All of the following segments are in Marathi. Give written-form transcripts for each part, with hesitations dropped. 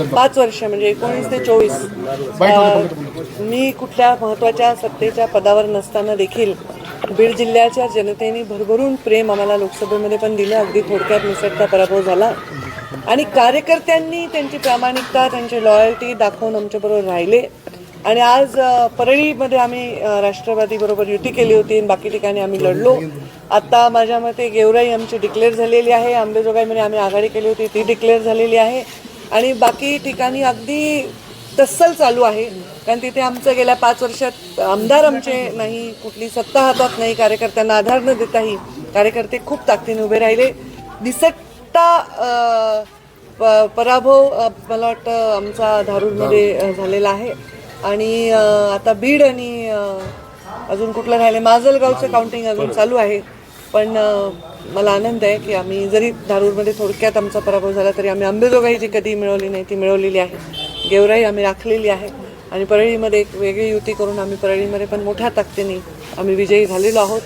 5 वर्ष म्हणजे 19 ते 24 मी कुठल्या महत्त्वाच्या सत्तेच्या पदावर नसताना देखील बीड जिल्ह्याच्या जनतेने भरभरून प्रेम आम्हाला लोकसभेमध्ये पण दिलं. अगदी थोडक्यात निसटता पराभव झाला आणि कार्यकर्त्यांनी त्यांची प्रामाणिकता त्यांची लॉयल्टी दाखवून आमच्याबरोबर राहिले. आणि आज परळीमध्ये आम्ही राष्ट्रवादीबरोबर युती केली होती आणि बाकी ठिकाणी आम्ही लढलो. आता माझ्या मते गेवराई आमची डिक्लेअर झालेली आहे. अंबेजोगाईमध्ये आम्ही आघाडी केली होती ती डिक्लेअर झालेली आहे आणि बाकी ठिकाणी अगदी तस्सल चालू आहे. कारण तिथे आमचं गेल्या 5 वर्षात आमदार आमचे नाही, कुठली सत्ता हातात नाही, कार्यकर्त्यांना आधार न देताही कार्यकर्ते खूप ताकदीने उभे राहिले. दिसट्टा पराभव मला वाटतं आमचा धारूरमध्ये झालेला आहे. आणि आता बीड आणि अजून कुठलं राहिले माजलगावचं काउंटिंग अजून चालू आहे. पण मला आनंद आहे की आम्ही जरी धारूरमध्ये थोडक्यात आमचा पराभव झाला तरी आम्ही अंबेजोगाई जी कधी मिळवली नाही ती मिळवलेली आहे. गेवराई आम्ही राखलेली आहे आणि परळीमध्ये एक वेगळी युती करून आम्ही परळीमध्ये पण मोठ्या ताकदीने आम्ही विजयी झालेलो आहोत.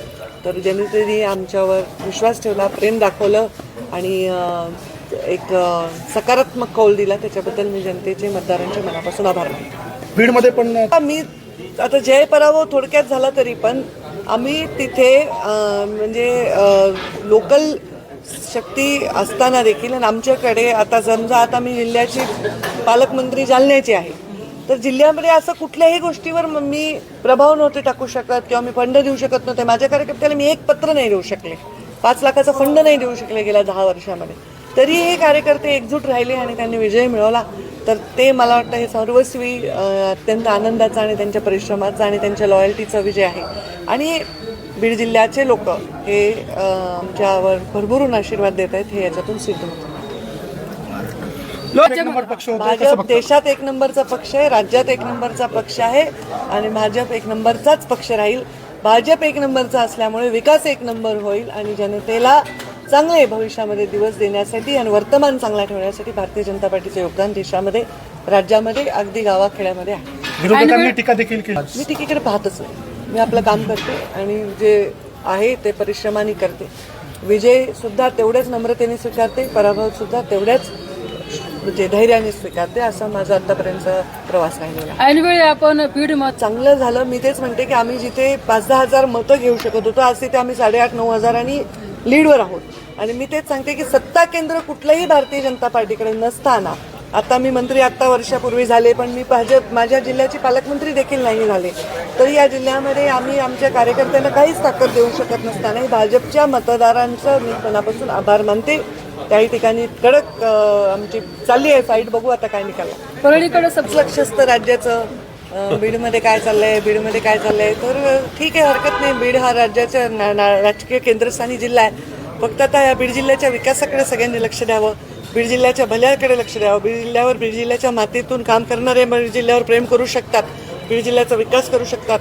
तर जनतेने आमच्यावर विश्वास ठेवला, प्रेम दाखवलं आणि एक सकारात्मक कौल दिला. त्याच्याबद्दल मी जनतेचे मतदारांचे मनापासून आभार मानतो. बीडमध्ये पण मी आता जय पराभव थोडक्यात झाला तरी पण आम्ही तिथे म्हणजे लोकल शक्ती असताना देखील आणि आमच्याकडे आता समजा आता मी जिल्ह्याची पालकमंत्री जालन्याची आहे तर जिल्ह्यामध्ये असं कुठल्याही गोष्टीवर मी प्रभाव नव्हते टाकू शकत किंवा मी फंड देऊ शकत नव्हते. माझ्या कार्यकर्त्याला मी एक पत्र नाही देऊ शकले, 5 लाखाचा फंड नाही देऊ शकले गेल्या 10 वर्षामध्ये. तरी हे कार्यकर्ते एकजूट राहिले आणि त्यांनी विजय मिळवला. तर ते मला वाटतं हे सर्वस्वी अत्यंत आनंदाचा आणि त्यांच्या परिश्रमाचा आणि त्यांच्या लॉयल्टीचा विजय आहे. आणि बीड जिल्ह्याचे लोक हे आमच्यावर भरभरून आशीर्वाद देत आहेत हे याच्यातून सिद्ध होतं. भाजप देशात 1 नंबरचा पक्ष आहे, राज्यात 1 नंबरचा पक्ष आहे आणि भाजप 1 नंबरचाच पक्ष राहील. भाजप 1 नंबरचा असल्यामुळे विकास 1 नंबर होईल आणि जनतेला चांगले भविष्यामध्ये दिवस देण्यासाठी आणि वर्तमान चांगला ठेवण्यासाठी भारतीय जनता पार्टीचे योगदान देशामध्ये राज्यामध्ये अगदी गावाखेड्यामध्ये आहे. विरोधकांनी टीका देखील केली. मी टीकेकडे पाहतच नाही. मी आपलं काम करते आणि जे आहे ते परिश्रमाने करते. विजय सुद्धा तेवढ्याच नम्रतेने स्वीकारते, पराभव सुद्धा तेवढ्याच म्हणजे धैर्याने स्वीकारते. असा माझा आतापर्यंतचा प्रवास राहिलेला आहे. ऐनवेळी आपण बीड चांगलं झालं. मी तेच म्हणते की आम्ही जिथे 5-10 हजार मतं घेऊ शकत होतो आज तिथे आम्ही 8,500-9 हजारांनी लीडवर आहोत. आणि मी तेच सांगते की सत्ता केंद्र कुठलंही भारतीय जनता पार्टीकडे नसताना आता मी मंत्री आत्ता वर्षापूर्वी झाले पण मी माझ्या जिल्ह्याची पालकमंत्री देखील नाही झाले तरी या जिल्ह्यामध्ये आम्ही आमच्या कार्यकर्त्यांना काहीच ताकद देऊ शकत नसताना भाजपच्या मतदारांचं मी मनापासून आभार मानते. काही ठिकाणी कडक आमची चालली आहे फाईट. बघू आता काय निकाल. परळीकडे लक्ष असतं राज्याचं बीडमध्ये काय चाललंय, बीडमध्ये काय चाललंय. तर ठीक आहे, हरकत नाही. बीड हा राज्याच्या राजकीय केंद्रस्थानी जिल्हा आहे. फक्त आता या बीड जिल्ह्याच्या विकासाकडे सगळ्यांनी लक्ष द्यावं, बीड जिल्ह्याच्या भल्याकडे लक्ष द्यावं. बीड जिल्ह्याच्या मातीतून काम करणारे बीड जिल्ह्यावर प्रेम करू शकतात, बीड जिल्ह्याचा विकास करू शकतात.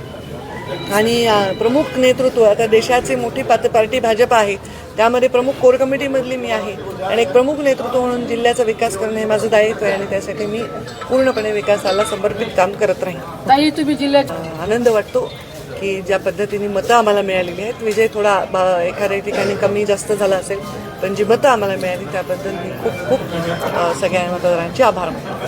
आणि प्रमुख नेतृत्व आता देशाची मोठी पार्टी भाजप आहे त्यामध्ये प्रमुख कोर कमिटीमधली मी आहे आणि एक प्रमुख नेतृत्व म्हणून जिल्ह्याचा विकास करणे हे माझं दायित्व आहे आणि त्यासाठी मी पूर्णपणे विकासाला समर्पित काम करत राहीन. ताई तुम्ही जिल्ह्यात आनंद वाटतो की ज्या पद्धतीने मतं आम्हाला मिळालेली आहेत. विजय थोडा एखाद्या ठिकाणी कमी जास्त झाला असेल पण जी मतं आम्हाला मिळाली त्याबद्दल मी खूप खूप सगळ्या मतदारांचे आभार मानतो.